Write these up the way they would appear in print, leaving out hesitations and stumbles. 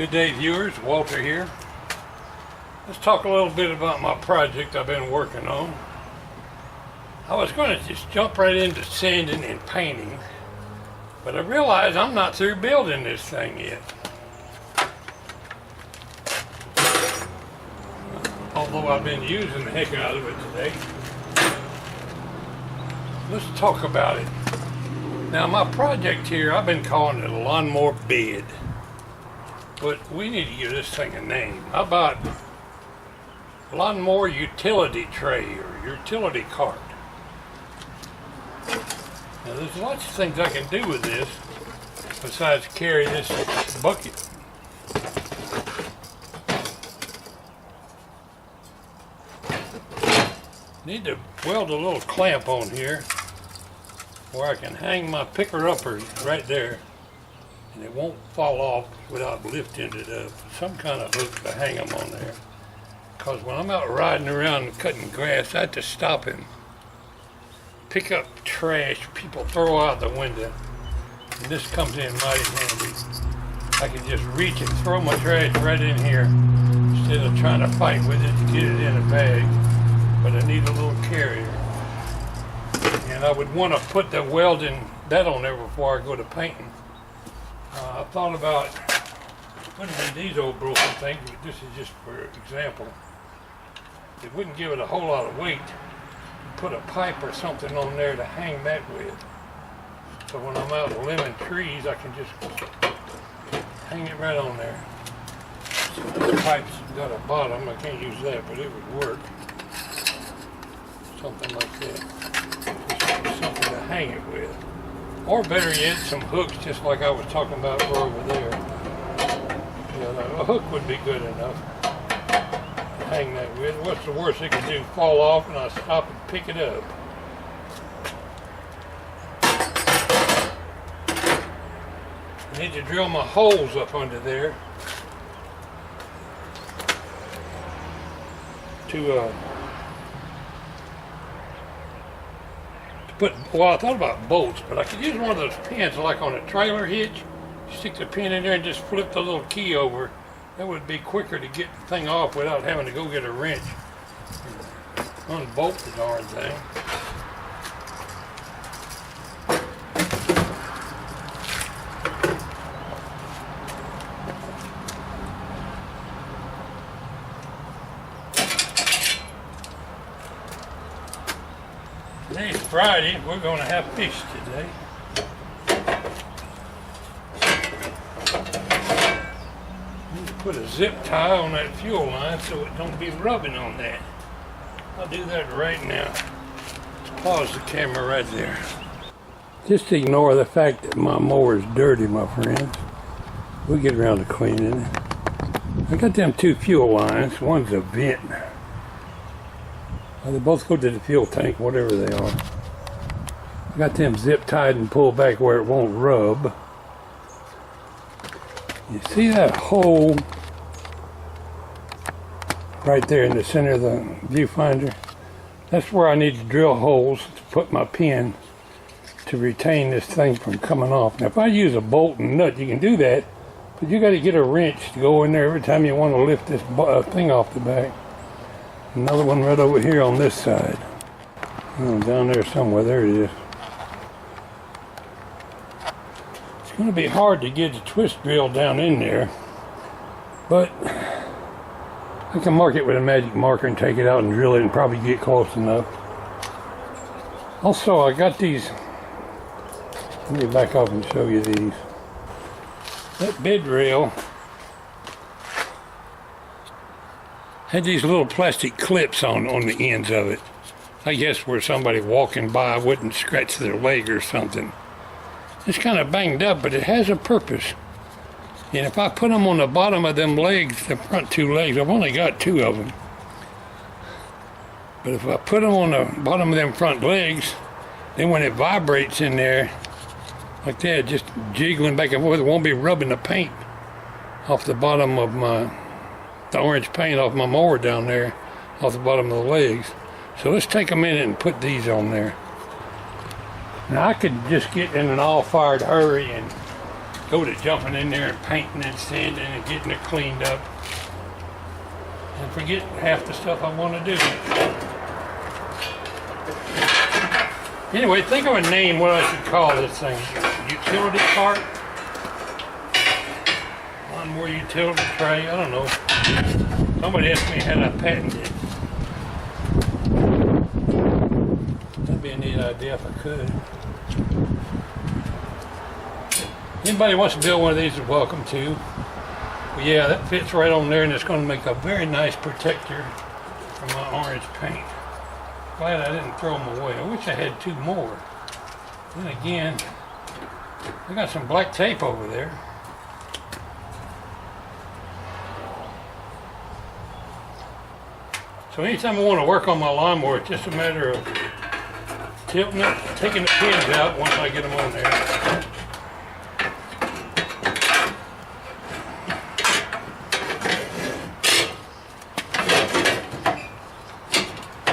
Good day, viewers. Walter here. Let's talk a little bit about my project I've been working on. I was going to just jump right into sanding and painting, but I realized I'm not through building this thing yet. Although I've been using the heck out of it today. Let's talk about it. Now, my project here, I've been calling it a lawnmower bed. But we need to give this thing a name. How about lawnmower utility tray or utility cart? Now, there's lots of things I can do with this besides carry this bucket. Need to weld a little clamp on here where I can hang my picker-uppers right there and it won't fall off without lifting it up. Some kind of hook to hang them on there. Because when I'm out riding around and cutting grass, I have to stop and pick up trash people throw out the window. And this comes in mighty handy. I can just reach and throw my trash right in here instead of trying to fight with it to get it in a bag. But I need a little carrier. And I would want to put the welding that on there before I go to painting. I thought about putting in these old broken things, but this is just for example. It wouldn't give it a whole lot of weight. Put a pipe or something on there to hang that with. So when I'm out limbing trees, I can just hang it right on there. So this pipe's got a bottom. I can't use that, but it would work. Something like that. Just something to hang it with. Or better yet, some hooks, just like I was talking about over there. Yeah, a hook would be good enough to hang that with. What's the worst it can do? Fall off and I stop and pick it up. I need to drill my holes up under there to well, I thought about bolts, but I could use one of those pins like on a trailer hitch. Stick the pin in there and just flip the little key over. That would be quicker to get the thing off without having to go get a wrench and unbolt the darn thing. Today's Friday, we're going to have fish today. Need to put a zip tie on that fuel line so it don't be rubbing on that. I'll do that right now. Let's pause the camera right there. Just ignore the fact that my mower is dirty, my friends. We'll get around to cleaning it. I got them two fuel lines. One's a vent. Well, they both go to the fuel tank, whatever they are. I got them zip tied and pulled back where it won't rub. You see that hole right there in the center of the viewfinder? That's where I need to drill holes to put my pin to retain this thing from coming off. Now, if I use a bolt and nut, you can do that, but you got to get a wrench to go in there every time you want to lift this thing off the back. Another one right over here on this side. Oh, down there somewhere. There it is. It's going to be hard to get the twist drill down in there, but I can mark it with a magic marker and take it out and drill it and probably get close enough. Also, I got these. Let me back up and show you these. That bed rail had these little plastic clips on the ends of it. I guess where somebody walking by wouldn't scratch their leg or something. It's kind of banged up, but it has a purpose. And if I put them on the bottom of them legs, the front two legs, I've only got two of them. But if I put them on the bottom of them front legs, then when it vibrates in there, like that, just jiggling back and forth, it won't be rubbing the paint off the bottom of the orange paint off my mower down there, off the bottom of the legs. So let's take a minute and put these on there. Now I could just get in an all-fired hurry and go to jumping in there and painting and sanding and getting it cleaned up and forget half the stuff I want to do. Anyway, think of a name what I should call this thing. Utility cart? Lawnmower utility tray? I don't know. Somebody asked me had I patented it. That'd be a neat idea if I could. Anybody wants to build one of these is welcome to. But yeah, that fits right on there, and it's going to make a very nice protector for my orange paint. Glad I didn't throw them away. I wish I had 2 more. Then again, I got some black tape over there. So anytime I want to work on my lawnmower, it's just a matter of tilting it, taking the pins out once I get them on there.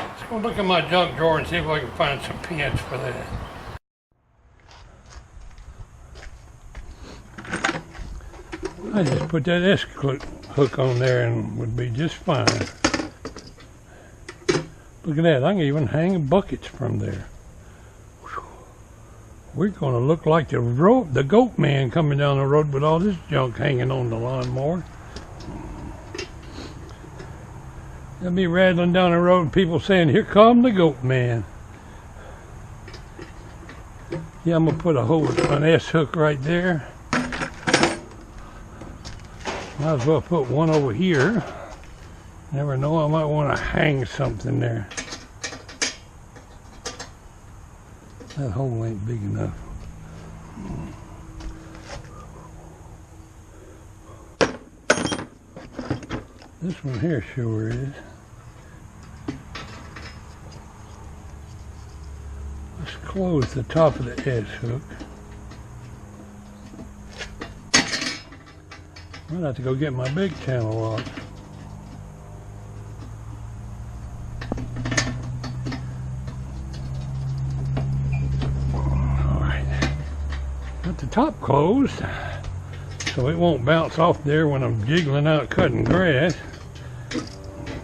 Let's go look at my junk drawer and see if I can find some pins for that. I just put that S hook on there and would be just fine. Look at that, I can even hang buckets from there. We're going to look like the goat man coming down the road with all this junk hanging on the lawnmower. They'll be rattling down the road, people saying, "Here come the goat man." Yeah, I'm going to put an S hook right there. Might as well put one over here. Never know, I might want to hang something there. That hole ain't big enough. This one here sure is. Let's close the top of the S hook. I'll have to go get my big channel lock. The top closed so it won't bounce off there when I'm jiggling out cutting grass.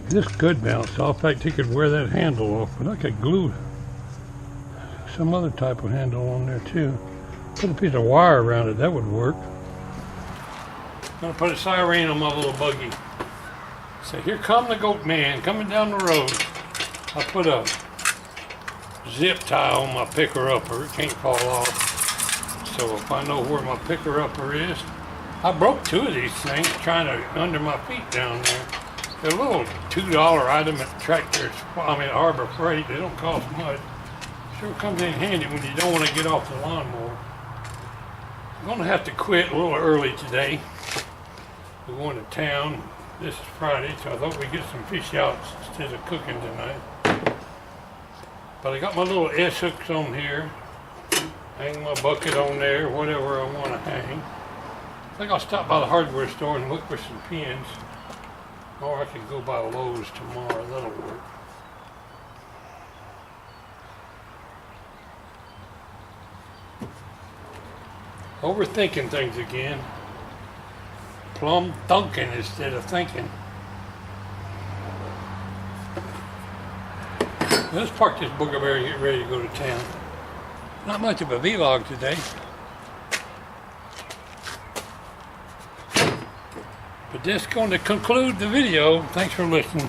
This could bounce off. In fact, you could wear that handle off, but I could glue some other type of handle on there too. Put a piece of wire around it, that would work. I'm gonna put a siren on my little buggy. Say, "Here come the goat man coming down the road." I put a zip tie on my picker-upper, it can't fall off. So if I know where my picker-upper is, I broke 2 of these things trying to under my feet down there. They're a little $2 item at Tractor, Harbor Freight. They don't cost much. Sure comes in handy when you don't want to get off the lawnmower. I'm going to have to quit a little early today. We're going to town. This is Friday, so I thought we'd get some fish out instead of cooking tonight. But I got my little S hooks on here. Hang my bucket on there, whatever I want to hang. I think I'll stop by the hardware store and look for some pins. Or I could go by Lowe's tomorrow, that'll work. Overthinking things again. Plumb thunking instead of thinking. Let's park this booger bear and get ready to go to town. Not much of a vlog today. But that's going to conclude the video. Thanks for listening.